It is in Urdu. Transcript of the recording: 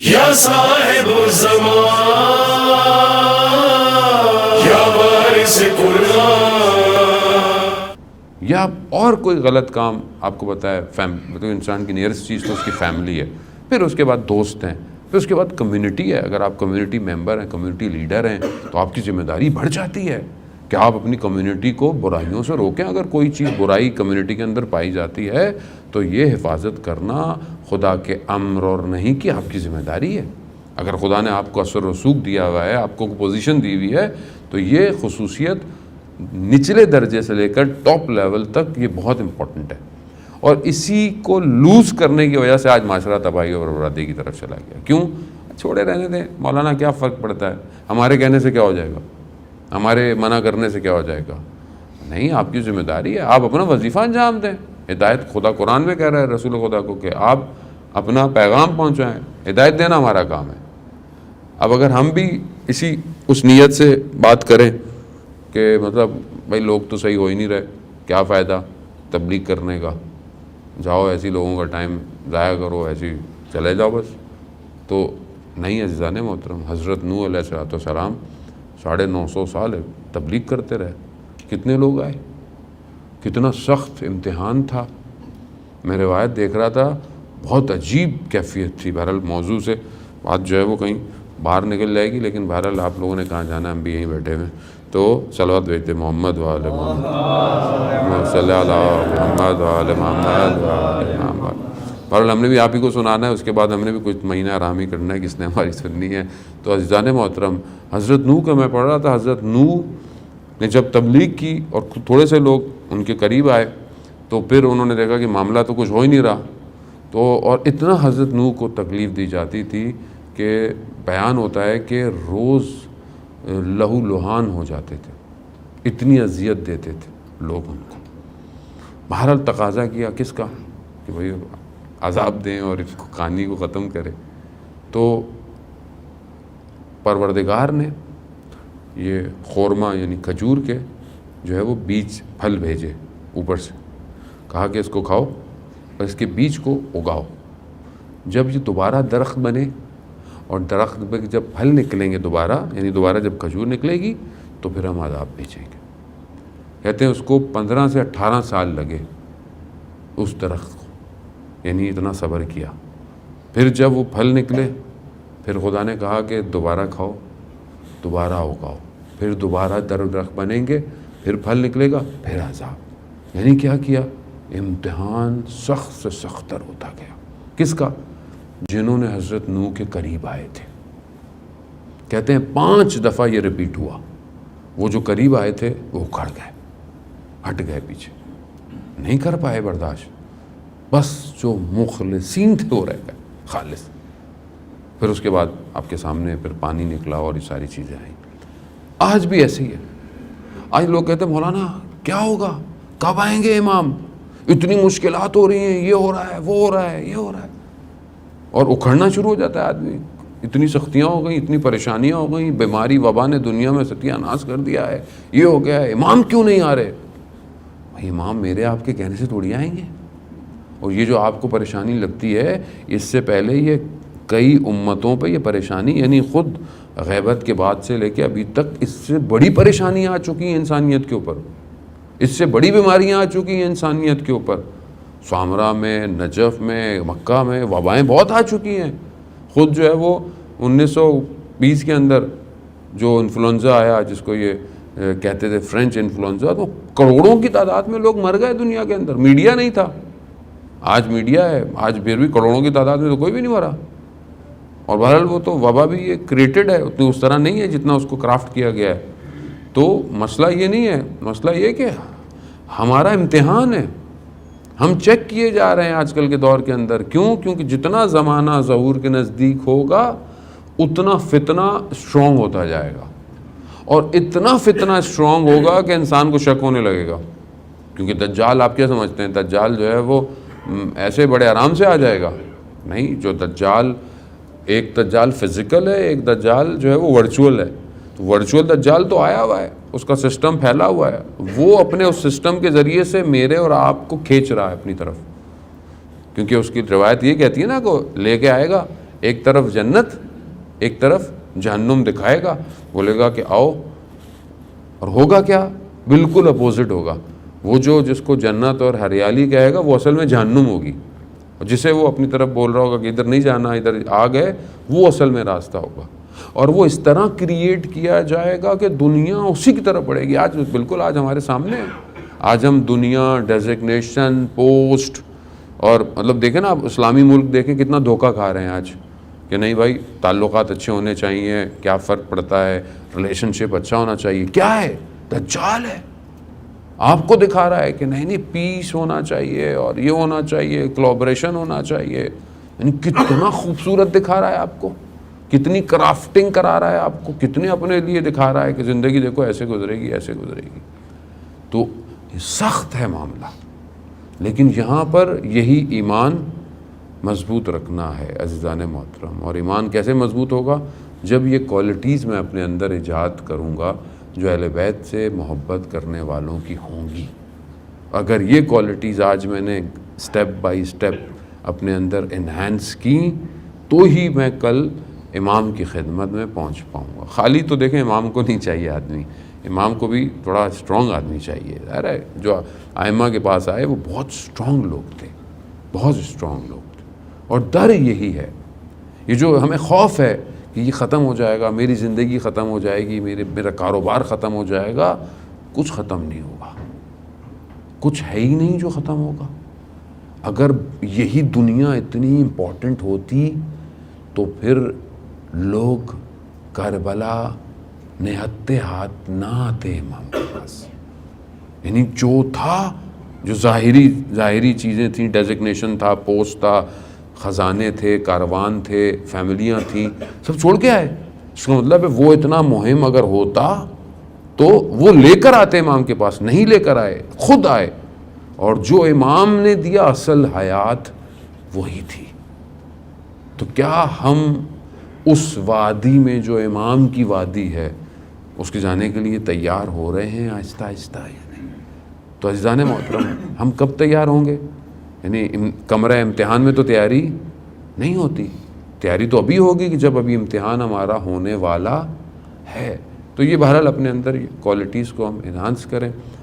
یا صاحب الزمان یا وارث قرآن. یا اور کوئی غلط کام آپ کو بتائے، مطلب انسان کی نیئرسٹ چیز تو اس کی فیملی ہے، پھر اس کے بعد دوست ہیں، پھر اس کے بعد کمیونٹی ہے. اگر آپ کمیونٹی ممبر ہیں، کمیونٹی لیڈر ہیں، تو آپ کی ذمہ داری بڑھ جاتی ہے کہ آپ اپنی کمیونٹی کو برائیوں سے روکیں. اگر کوئی چیز برائی کمیونٹی کے اندر پائی جاتی ہے تو یہ حفاظت کرنا خدا کے امر اور نہیں کہ آپ کی ذمہ داری ہے. اگر خدا نے آپ کو اثر رسوخ دیا ہوا ہے، آپ کو پوزیشن دی ہوئی ہے، تو یہ خصوصیت نچلے درجے سے لے کر ٹاپ لیول تک یہ بہت امپورٹنٹ ہے. اور اسی کو لوز کرنے کی وجہ سے آج معاشرہ تباہی اور بربادی کی طرف چلا گیا. کیوں؟ چھوڑے رہنے دیں مولانا، کیا فرق پڑتا ہے، ہمارے کہنے سے کیا ہو جائے گا، ہمارے منع کرنے سے کیا ہو جائے گا. نہیں، آپ کی ذمہ داری ہے، آپ اپنا وظیفہ انجام دیں. ہدایت خدا قرآن میں کہہ رہا ہے رسول خدا کو کہ آپ اپنا پیغام پہنچائیں. ہدایت دینا ہمارا کام ہے. اب اگر ہم بھی اس نیت سے بات کریں کہ مطلب بھائی لوگ تو صحیح ہو ہی نہیں رہے، کیا فائدہ تبلیغ کرنے کا، جاؤ ایسی لوگوں کا ٹائم ضائع کرو، ایسی چلے جاؤ بس. تو نہیں عزیزان محترم، حضرت نوح علیہ السلام 950 سال تبلیغ کرتے رہے. کتنے لوگ آئے، کتنا سخت امتحان تھا. میں روایت دیکھ رہا تھا، بہت عجیب کیفیت تھی. بہرحال موضوع سے بات جو ہے وہ کہیں باہر نکل جائے گی، لیکن بہرحال آپ لوگوں نے کہاں جانا ہے، ہم بھی یہیں بیٹھے ہوئے. تو صلوات بھیجتے محمد وآل محمد، صلی اللہ محمد وآل محمد وآل محمد. بہرحال ہم نے بھی آپ ہی کو سنانا ہے، اس کے بعد ہم نے بھی کچھ مہینہ آرام ہی کرنا ہے، کس نے ہماری سننی ہے. تو عزیزان محترم، حضرت نوح کا میں پڑھ رہا تھا، حضرت نوح نے جب تبلیغ کی اور تھوڑے سے لوگ ان کے قریب آئے تو پھر انہوں نے دیکھا کہ معاملہ تو کچھ ہو ہی نہیں رہا. تو اور اتنا حضرت نوح کو تکلیف دی جاتی تھی کہ بیان ہوتا ہے کہ روز لہو لہان ہو جاتے تھے، اتنی اذیت دیتے تھے لوگ ان کو. بہرحال تقاضا کیا کس کا کہ بھئی عذاب دیں اور اس کو کہانی کو ختم کرے. تو پروردگار نے یہ خورما یعنی کھجور کے جو ہے وہ بیج پھل بھیجے اوپر سے، کہا کہ اس کو کھاؤ اور اس کے بیج کو اگاؤ. جب یہ دوبارہ درخت بنے اور درخت پہ جب پھل نکلیں گے دوبارہ، یعنی دوبارہ جب کھجور نکلے گی تو پھر ہم عذاب بھیجیں گے. کہتے ہیں اس کو 15 سے 18 سال لگے اس درخت کو، یعنی اتنا صبر کیا. پھر جب وہ پھل نکلے پھر خدا نے کہا کہ دوبارہ کھاؤ، دوبارہ اگاؤ، پھر دوبارہ درخت بنیں گے، پھر پھل نکلے گا، پھر عذاب. یعنی کیا کیا؟ امتحان سخت سے سخت تر ہوتا گیا. کس کا؟ جنہوں نے حضرت نوح کے قریب آئے تھے. کہتے ہیں 5 دفعہ یہ ریپیٹ ہوا. وہ جو قریب آئے تھے وہ اکھڑ گئے، ہٹ گئے پیچھے، نہیں کر پائے برداشت. بس جو مخلصین تھے وہ رہ گئے خالص. پھر اس کے بعد آپ کے سامنے پھر پانی نکلا اور یہ ساری چیزیں آئیں. آج بھی ایسے ہی ہے. آج لوگ کہتے ہیں مولانا کیا ہوگا، کب آئیں گے امام، اتنی مشکلات ہو رہی ہیں، یہ ہو رہا ہے، وہ ہو رہا ہے، یہ ہو رہا ہے. اور اکھڑنا شروع ہو جاتا ہے آدمی. اتنی سختیاں ہو گئیں، اتنی پریشانیاں ہو گئیں، بیماری وبا نے دنیا میں ستیہ ناش کر دیا ہے، یہ ہو گیا ہے، امام کیوں نہیں آ رہے. بھائی امام میرے آپ کے کہنے سے تھوڑی آئیں گے. اور یہ جو آپ کو پریشانی لگتی ہے، اس سے پہلے یہ کئی امتوں پہ یہ پریشانی، یعنی خود غیبت کے بعد سے لے کے ابھی تک اس سے بڑی پریشانیاں آ چکی ہیں انسانیت کے اوپر، اس سے بڑی بیماریاں آ چکی ہیں انسانیت کے اوپر. سامرا میں، نجف میں، مکہ میں وبائیں بہت آ چکی ہیں. خود جو ہے وہ 1920 کے اندر جو انفلوئنزا آیا، جس کو یہ کہتے تھے فرینچ انفلوئنزا، تو کروڑوں کی تعداد میں لوگ مر گئے دنیا کے اندر. میڈیا نہیں تھا. آج میڈیا ہے، آج پھر بھی کروڑوں کی تعداد میں تو کوئی بھی نہیں مرا. اور بہرحال وہ تو وبا بھی یہ کریٹڈ ہے، اتنی اس طرح نہیں ہے جتنا اس کو کرافٹ کیا گیا ہے. تو مسئلہ یہ نہیں ہے، مسئلہ یہ کہ ہمارا امتحان ہے. ہم چیک کیے جا رہے ہیں آج کل کے دور کے اندر. کیوں؟ کیونکہ جتنا زمانہ ظہور کے نزدیک ہوگا اتنا فتنہ اسٹرانگ ہوتا جائے گا، اور اتنا فتنہ اسٹرانگ ہوگا کہ انسان کو شک ہونے لگے گا. کیونکہ دجال آپ کیا سمجھتے ہیں، دجال جو ہے وہ ایسے بڑے آرام سے آ جائے گا؟ نہیں. جو دجال، ایک دجال فزیکل ہے، ایک دجال جو ہے وہ ورچوئل ہے. تو ورچوئل دجال تو آیا ہوا ہے، اس کا سسٹم پھیلا ہوا ہے، وہ اپنے اس سسٹم کے ذریعے سے میرے اور آپ کو کھینچ رہا ہے اپنی طرف. کیونکہ اس کی روایت یہ کہتی ہے نا کہ لے کے آئے گا ایک طرف جنت ایک طرف جہنم دکھائے گا, بولے گا کہ آؤ, اور ہوگا کیا؟ بالکل اپوزٹ ہوگا. وہ جو جس کو جنت اور ہریالی کہے گا وہ اصل میں جہنم ہوگی, اور جسے وہ اپنی طرف بول رہا ہوگا کہ ادھر نہیں جانا, ادھر آ گئے, وہ اصل میں راستہ ہوگا. اور وہ اس طرح کریٹ کیا جائے گا کہ دنیا اسی کی طرف بڑھے گی. آج بالکل آج ہمارے سامنے ہے. آج ہم دنیا, ڈیزگنیشن, پوسٹ, اور مطلب دیکھیں نا آپ اسلامی ملک دیکھیں کتنا دھوکہ کھا رہے ہیں آج, کہ نہیں بھائی تعلقات اچھے ہونے چاہیے, کیا فرق پڑتا ہے, ریلیشن شپ اچھا ہونا چاہیے. کیا ہے؟ دجال ہے. آپ کو دکھا رہا ہے کہ نہیں نہیں پیس ہونا چاہیے اور یہ ہونا چاہیے, کولابریشن ہونا چاہیے. یعنی کتنا خوبصورت دکھا رہا ہے آپ کو, کتنی کرافٹنگ کرا رہا ہے آپ کو, کتنے اپنے لیے دکھا رہا ہے کہ زندگی دیکھو ایسے گزرے گی ایسے گزرے گی. تو یہ سخت ہے معاملہ, لیکن یہاں پر یہی ایمان مضبوط رکھنا ہے عزیزان محترم. اور ایمان کیسے مضبوط ہوگا؟ جب یہ کوالٹیز میں اپنے اندر ایجاد کروں گا جو اہل بیت سے محبت کرنے والوں کی ہوں گی. اگر یہ کوالٹیز آج میں نے سٹیپ بائی سٹیپ اپنے اندر انہینس کی تو ہی میں کل امام کی خدمت میں پہنچ پاؤں گا. خالی تو دیکھیں امام کو نہیں چاہیے آدمی, امام کو بھی تھوڑا اسٹرانگ آدمی چاہیے. ارے جو ائمہ کے پاس آئے وہ بہت اسٹرانگ لوگ تھے, بہت اسٹرانگ لوگ تھے. اور ڈر یہی ہے, یہ جو ہمیں خوف ہے کہ یہ ختم ہو جائے گا, میری زندگی ختم ہو جائے گی, میرا کاروبار ختم ہو جائے گا. کچھ ختم نہیں ہوگا, کچھ ہے ہی نہیں جو ختم ہوگا. اگر یہی دنیا اتنی امپورٹنٹ ہوتی تو پھر لوگ کربلا نہتے ہاتھ نہ آتے امام کے پاس. یعنی جو تھا, جو ظاہری چیزیں تھیں, ڈیزگنیشن تھا, پوسٹ تھا, خزانے تھے, کاروان تھے, فیملیاں تھیں, سب چھوڑ کے آئے. اس کا مطلب ہے وہ اتنا مہم اگر ہوتا تو وہ لے کر آتے امام کے پاس, نہیں لے کر آئے, خود آئے. اور جو امام نے دیا اصل حیات وہی تھی. تو کیا ہم اس وادی میں جو امام کی وادی ہے اس کے جانے کے لیے تیار ہو رہے ہیں آہستہ آہستہ یا نہیں؟ تو عزیزان محترم ہم کب تیار ہوں گے؟ یعنی کمرہ امتحان میں تو تیاری نہیں ہوتی, تیاری تو ابھی ہوگی کہ جب ابھی امتحان ہمارا ہونے والا ہے. تو یہ بہرحال اپنے اندر کوالٹیز کو ہم انہانس کریں.